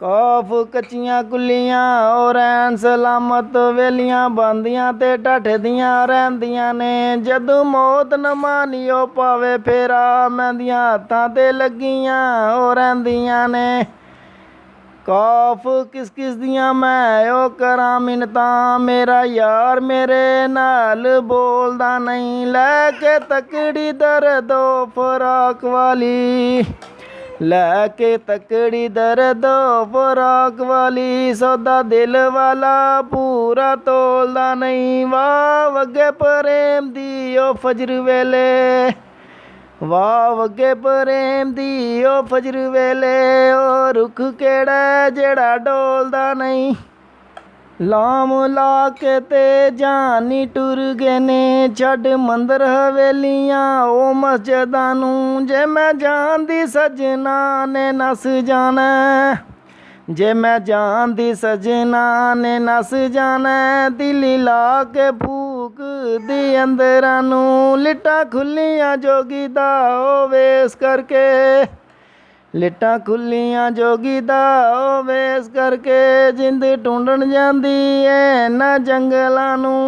खौफ कच्चियां कुल्लियां और ऐन सलामत वेलियां बनदियां ते ढठदियां रहिंदियां ने। जदों मौत न मानियो पावे फेरा मैंदियां हत्थां ते लगियां हो रहिंदियां ने। खौफ किस किस दियां मैं ओ करां मिन्नतां, मेरा यार मेरे नाल बोलदा नहीं। लैके तकड़ी दर्दो फराक वाली, लैके तकड़ी दर्दो फराक वाली, सौदा दिल वाला पूरा तोलदा नहीं। वाह वगे प्रेम दी ओ फजर वेले, वाह वगे प्रेम दी ओ फजर वेले, ओ रुख केड़ा जेड़ा डोलदा नहीं। लाम ला के ते जानी टुर गए ने, छड़ मंदिर हवेलियां ओ मस्जिदां नूं। जे मैं जानदी सजना ने नस जाना, जे मैं जानदी सजना ने नस जाना, दिली ला के फूक दी अंदरां नूं। लिट्टां खुल्लियां जोगी दा ओ वेस करके, लिट्टां खुल्लियां जोगी दा ओ वेस करके, जिंद ढूंढण जांदी ऐ ना जंगलां नूं।